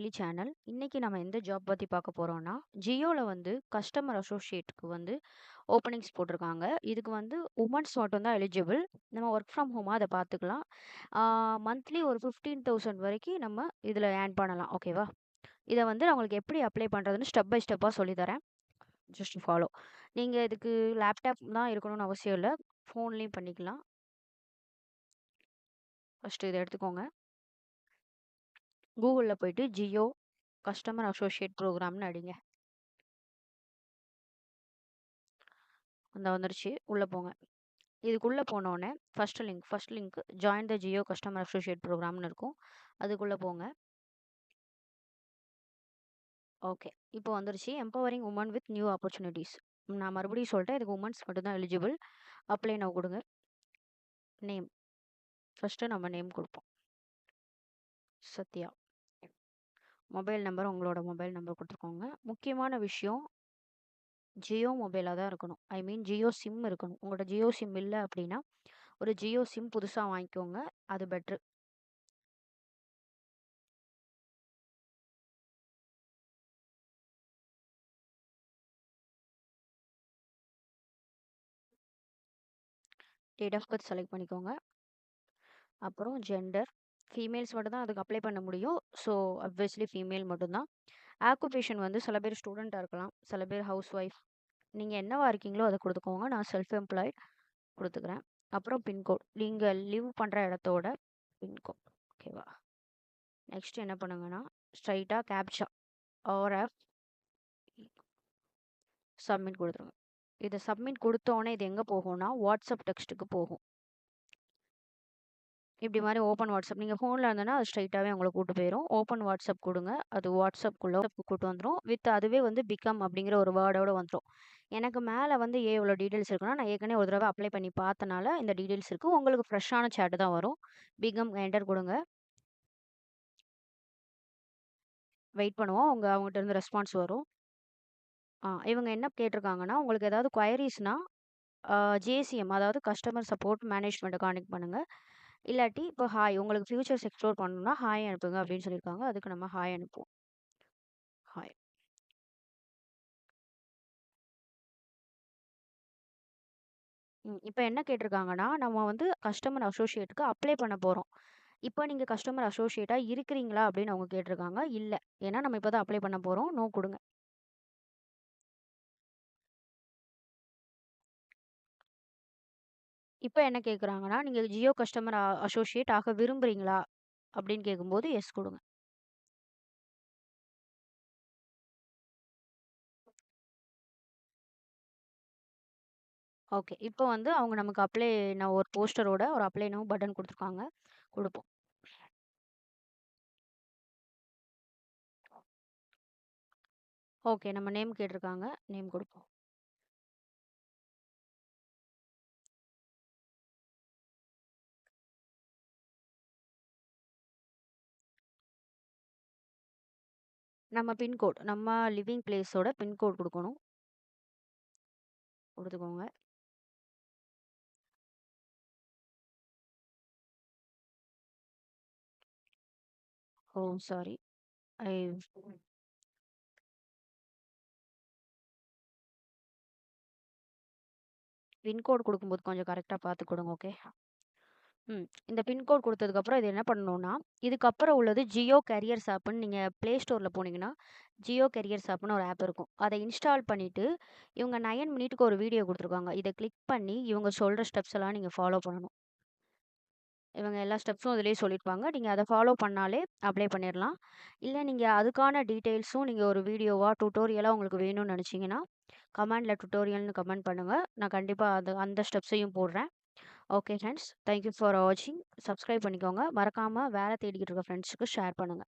Daily channel. இன்னைக்கு நம்ம எந்த ஜாப் பத்தி பார்க்க போறோம்னா, ஜியோல வந்து கஸ்டமர் அசோசியேட்க்கு வந்து ஓப்பனிங்ஸ் போட்டிருக்காங்க. இதுக்கு வந்து வுமன்ஸ் மட்டும் தான் எலிஜிபிள். நம்ம ஒர்க் ஃப்ரம் ஹோமா அத பார்த்துக்கலாம். மந்த்லி ஒரு 15,000 வரைக்கும் நம்ம இதில ஏர்ன் பண்ணலாம். ஓகேவா? இத வந்து நான் உங்களுக்கு எப்படி அப்ளை பண்றதுன்னு ஸ்டெப் பை ஸ்டெப்பா சொல்லி தரேன். Just follow. நீங்க இதுக்கு லேப்டாப் தான் இருக்கணும்னு அவசியம் இல்ல. ஃபோன்லயும் பண்ணிக்கலாம். ஃபர்ஸ்ட்டு இத எடுத்துக்கோங்க. கூகுள்ல போயிட்டு ஜியோ கஸ்டமர் அசோசியேட் புரோகிராம்னு அடிங்க. வந்துருச்சு. உள்ள போங்க. இதுக்குள்ள போனோனே first link join the Jio customer associate புரோகிராம்னு இருக்கும். அதுக்குள்ள போங்க. ஓகே. இப்போ வந்துருச்சு. Empowering women with new opportunities. நான் மறுபடியும் சொல்றேன். இதுக்கு வுமன்ஸ் மட்டும் தான் எலிஜிபிள். அப்ளை நவ் குடுங்க. நேம். ஃபர்ஸ்ட்டு நம்ம நேம் குடுப்போம். சத்யா. மொபைல் நம்பர் உங்களோட மொபைல் நம்பர் குடுத்துக்கோங்க. முக்கியமான விஷயம் ஜியோ மொபைலா தான் இருக்கணும். ஐ மீன் ஜியோ சிம் இருக்கணும். உங்களோட ஜியோ சிம் இல்ல அப்டின்னா, ஒரு ஜியோ சிம் புதுசா வாங்கிக்கோங்க. அது better. Date of birth select பண்ணிக்கோங்க. அப்புறம் ஜெண்டர். ஃபீமேல்ஸ் மட்டும் தான் அதுக்கு அப்ளை பண்ண முடியும். ஸோ ஆப்வியஸ்லி ஃபீமேல் மட்டும் தான். ஆக்குபேஷன் வந்து சில பேர் ஸ்டூடெண்ட்டா இருக்கலாம். சில பேர் ஹவுஸ் ஒய்ஃப். நீங்க என்னவா இருக்கீங்களோ அத குடுத்துக்கோங்க. நான் செல்ஃப் எம்ப்ளாய்ட் குடுத்துக்கிறேன். அப்புறம் பின்கோட். நீங்க லிவ் பண்ற இடத்தோட பின்கோட். ஓகேவா? நெக்ஸ்ட் என்ன பண்ணுங்கன்னா, ஸ்ட்ரைட்டா கேப்ச்சா ஆர்எஃப் சப்மிட் குடுத்துருங்க. இத சப்மிட் குடுத்தோனே இது எங்க போகும்னா, வாட்ஸ்அப் டெக்ஸ்ட்டுக்கு போகும். இப்படி மாரி ஓப்பன் வாட்ஸ்அப் நீங்க ஃபோன்ல இருந்தனா, அது ஸ்ட்ரெயிட்டாவே உங்கள கூட்டு போயிரும். ஓப்பன் வாட்ஸ்அப் குடுங்க. அது வாட்ஸ்அப்குள்ள கூட்டு வந்துரும். வித் அதுவே வந்து பிகம் அப்படிங்கிற ஒரு வேர்டோட வந்துரும். எனக்கு மேல வந்து ஏன் இவ்வளோ டீட்டெயில்ஸ் இருக்குன்னா, நான் ஏற்கனவே ஒரு தடவ அப்ளை பண்ணி பார்த்தனால இந்த டீட்டெயில்ஸ் இருக்கு. உங்களுக்கு ஃப்ரெஷ்ஷான சேட் தான் வரும். பிகம் என்டர் குடுங்க. வெயிட் பண்ணுவோம். அவங்ககிட்ட இருந்து ரெஸ்பான்ஸ் வரும். இவங்க என்ன கேட்டிருக்காங்கன்னா, உங்களுக்கு ஏதாவது குயரீஸ்னா ஜேசிஎம் அதாவது கஸ்டமர் சப்போர்ட் மேனேஜ்மெண்ட்ட கான்டாக்ட் பண்ணுங்க. இல்லாட்டி இப்போ ஹாய் உங்களுக்கு ஃபியூச்சர்ஸ் எக்ஸ்ப்ளோர் பண்ணணும்னா ஹாய் அனுப்புங்க அப்படின்னு சொல்லியிருக்காங்க. அதுக்கு நம்ம ஹாய் அனுப்புவோம். ஹாய். இப்ப என்ன கேட்டிருக்காங்கன்னா, நம்ம வந்து கஸ்டமர் அசோசியேட்க்கு அப்ளை பண்ண போறோம். இப்ப நீங்க கஸ்டமர் அசோசியேட்டா இருக்கிறீங்களா? அப்படின்னு அவங்க கேட்டிருக்காங்க. இல்ல. ஏன்னா நம்ம இப்ப தான் அப்ளை பண்ண போறோம். நோ குடுங்க. இப்ப என்ன கேட்குறாங்கன்னா, நீங்க ஜியோ கஸ்டமர் அசோசியேட் ஆக விரும்புறீங்களா? அப்படின்னு கேட்கும்போது எஸ் குடுங்க. ஓகே. இப்போ வந்து அவங்க நமக்கு அப்ளை நான் ஒரு போஸ்டரோட ஒரு அப்ளை நவ் பட்டன் குடுத்துருக்காங்க. குடுப்போம். ஓகே. நம்ம நேம் கேட்டிருக்காங்க. நேம் குடுப்போம். நம்ம பின்கோட் நம்ம லிவிங் பிளேஸோட பின்கோட் குடுக்கணும். குடுத்துக்கோங்க. ஓ! சாரி. ஐ பின்கோட் குடுக்கும்போது கொஞ்சம் கரெக்ட்டா பார்த்து குடுங்க. ஓகே. இந்த பின்கோட் குடுத்ததுக்கப்புறம் இது என்ன பண்ணணும்னா, இதுக்கப்புறம் உள்ளது ஜியோ கேரியர்ஸ் ஆப்ன்னு நீங்க Play Storeல போனீங்கன்னா, ஜியோ கேரியர்ஸ் ஆப்ன்னு ஒரு ஆப் இருக்கும். அத இன்ஸ்டால் பண்ணிட்டு, இவங்க 9 மினிட்க்கு ஒரு வீடியோ குடுத்துருக்காங்க. இத கிளிக் பண்ணி இவங்க சொல்ற ஸ்டெப்ஸ் எல்லாம் நீங்க ஃபாலோ பண்ணணும். இவங்க எல்லா ஸ்டெப்ஸும் அதிலேயே சொல்லியிருப்பாங்க. நீங்க அத ஃபாலோ பண்ணாலே அப்ளை பண்ணிறலாம். இல்ல நீங்க அதுக்கான டீட்டெயில்ஸும் நீங்க ஒரு வீடியோவா, டியூட்டோரியலா உங்களுக்கு வேணும்னு நெனச்சீங்கன்னா, கமெண்ட்ல டியூட்டோரியல்னு கமெண்ட் பண்ணுங்க. நான் கண்டிப்பா அந்த ஸ்டெப்ஸையும் போடுறேன். Okay friends. Thank you for வாட்சிங். சப்ஸ்கிரைப் பண்ணிக்கோங்க. மறக்காம வேலை தேடிக்கிட்டு இருக்க ஃப்ரெண்ட்ஸ்க்கு ஷேர் பண்ணுங்க.